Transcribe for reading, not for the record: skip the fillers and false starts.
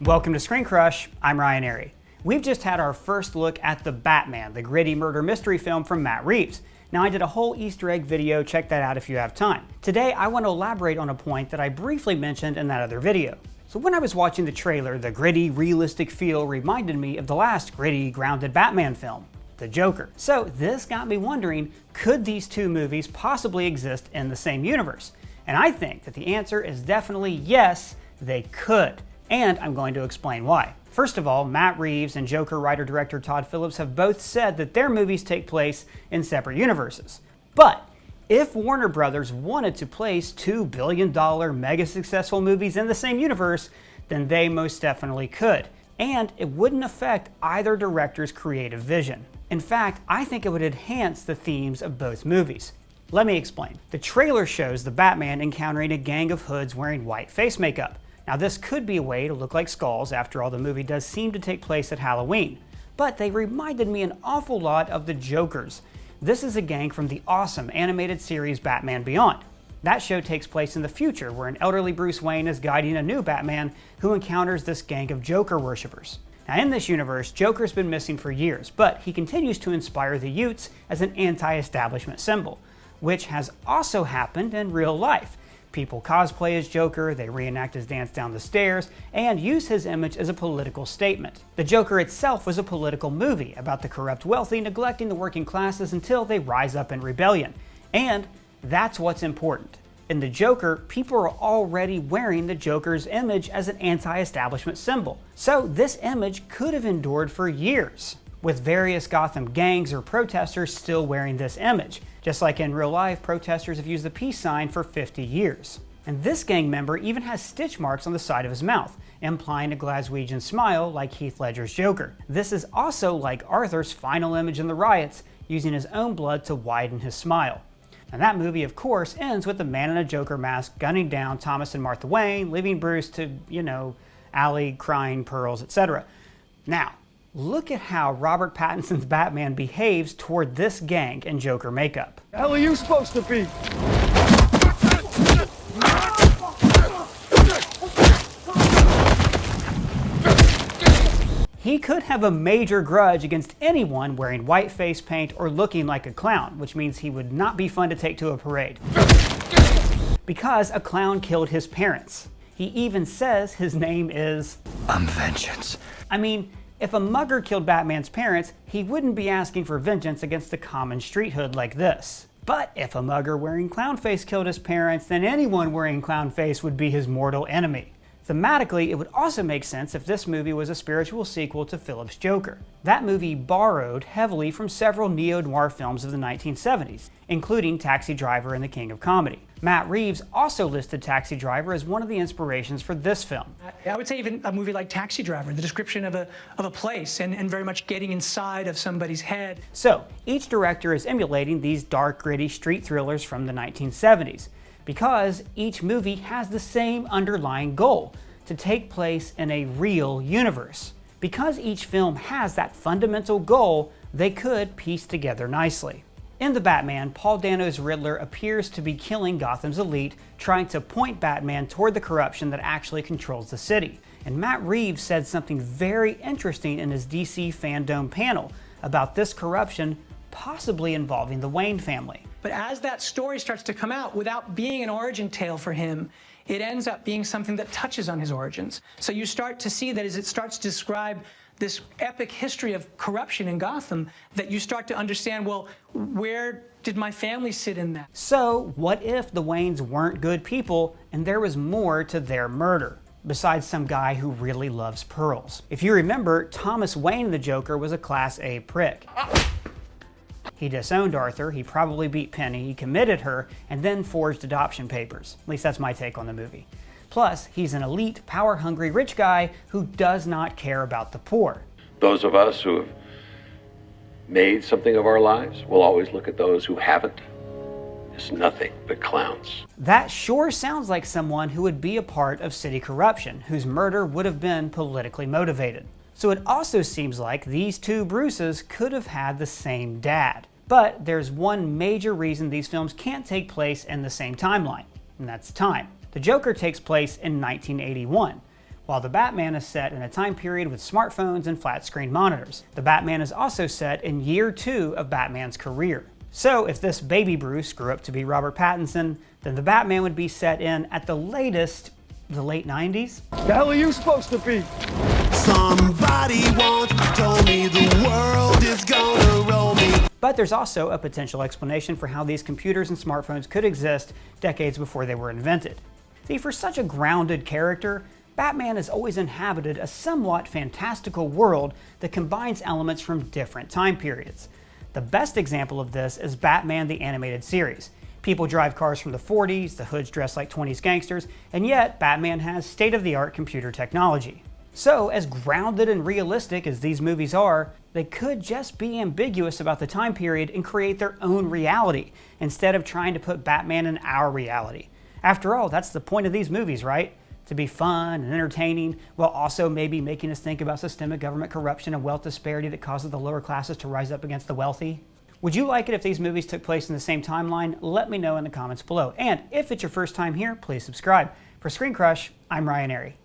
Welcome to ScreenCrush, I'm Ryan Airy. We've just had our first look at The Batman, the gritty murder mystery film from Matt Reeves. Now I did a whole Easter egg video, check that out if you have time. Today I want to elaborate on a point that I briefly mentioned in that other video. So when I was watching the trailer, the gritty, realistic feel reminded me of the last gritty, grounded Batman film, The Joker. So this got me wondering, could these two movies possibly exist in the same universe? And I think that the answer is definitely yes, they could. And I'm going to explain why. First of all, Matt Reeves and Joker writer-director Todd Phillips have both said that their movies take place in separate universes. But if Warner Brothers wanted to place $2 billion mega-successful movies in the same universe, then they most definitely could. And it wouldn't affect either director's creative vision. In fact, I think it would enhance the themes of both movies. Let me explain. The trailer shows the Batman encountering a gang of hoods wearing white face makeup. Now this could be a way to look like skulls, after all the movie does seem to take place at Halloween. But they reminded me an awful lot of the Jokers. This is a gang from the awesome animated series Batman Beyond. That show takes place in the future, where an elderly Bruce Wayne is guiding a new Batman who encounters this gang of Joker worshippers. Now in this universe, Joker's been missing for years, but he continues to inspire the Utes as an anti-establishment symbol, which has also happened in real life. People cosplay as Joker, they reenact his dance down the stairs, and use his image as a political statement. The Joker itself was a political movie about the corrupt wealthy neglecting the working classes until they rise up in rebellion. And that's what's important. In The Joker, people are already wearing the Joker's image as an anti-establishment symbol. So this image could have endured for years, with various Gotham gangs or protesters still wearing this image. Just like in real life, protesters have used the peace sign for 50 years. And this gang member even has stitch marks on the side of his mouth, implying a Glaswegian smile like Heath Ledger's Joker. This is also like Arthur's final image in the riots, using his own blood to widen his smile. And that movie, of course, ends with the man in a Joker mask gunning down Thomas and Martha Wayne, leaving Bruce to, Allie crying pearls, etc. Now, look at how Robert Pattinson's Batman behaves toward this gang in Joker makeup. The hell are you supposed to be? He could have a major grudge against anyone wearing white face paint or looking like a clown, which means he would not be fun to take to a parade. Because a clown killed his parents. He even says his name is... I'm Vengeance. I mean, if a mugger killed Batman's parents, he wouldn't be asking for vengeance against a common street hood like this. But if a mugger wearing clown face killed his parents, then anyone wearing clown face would be his mortal enemy. Thematically, it would also make sense if this movie was a spiritual sequel to Phillips' Joker. That movie borrowed heavily from several neo-noir films of the 1970s, including Taxi Driver and The King of Comedy. Matt Reeves also listed Taxi Driver as one of the inspirations for this film. I would say even a movie like Taxi Driver, the description of a place and very much getting inside of somebody's head. So, each director is emulating these dark, gritty street thrillers from the 1970s, because each movie has the same underlying goal, to take place in a real universe. Because each film has that fundamental goal, they could piece together nicely. In The Batman, Paul Dano's Riddler appears to be killing Gotham's elite, trying to point Batman toward the corruption that actually controls the city. And Matt Reeves said something very interesting in his DC Fandome panel about this corruption possibly involving the Wayne family. But as that story starts to come out, without being an origin tale for him, it ends up being something that touches on his origins. So you start to see that as it starts to describe this epic history of corruption in Gotham, that you start to understand, well, where did my family sit in that? So what if the Waynes weren't good people and there was more to their murder, besides some guy who really loves pearls? If you remember, Thomas Wayne the Joker was a Class A prick. He disowned Arthur, he probably beat Penny, he committed her, and then forged adoption papers. At least that's my take on the movie. Plus, he's an elite, power-hungry rich guy who does not care about the poor. Those of us who have made something of our lives will always look at those who haven't as nothing but clowns. That sure sounds like someone who would be a part of city corruption, whose murder would have been politically motivated. So it also seems like these two Bruces could have had the same dad. But there's one major reason these films can't take place in the same timeline, and that's time. The Joker takes place in 1981, while the Batman is set in a time period with smartphones and flat-screen monitors. The Batman is also set in year 2 of Batman's career. So if this baby Bruce grew up to be Robert Pattinson, then the Batman would be set in, at the latest, the late 90s? The hell are you supposed to be? Somebody once told me the world is gonna roll me. But there's also a potential explanation for how these computers and smartphones could exist decades before they were invented. See, for such a grounded character, Batman has always inhabited a somewhat fantastical world that combines elements from different time periods. The best example of this is Batman the Animated Series. People drive cars from the 40s, the hoods dress like 20s gangsters, and yet Batman has state-of-the-art computer technology. So, as grounded and realistic as these movies are, they could just be ambiguous about the time period and create their own reality, instead of trying to put Batman in our reality. After all, that's the point of these movies, right? To be fun and entertaining, while also maybe making us think about systemic government corruption and wealth disparity that causes the lower classes to rise up against the wealthy. Would you like it if these movies took place in the same timeline? Let me know in the comments below. And if it's your first time here, please subscribe. For ScreenCrush, I'm Ryan Airy.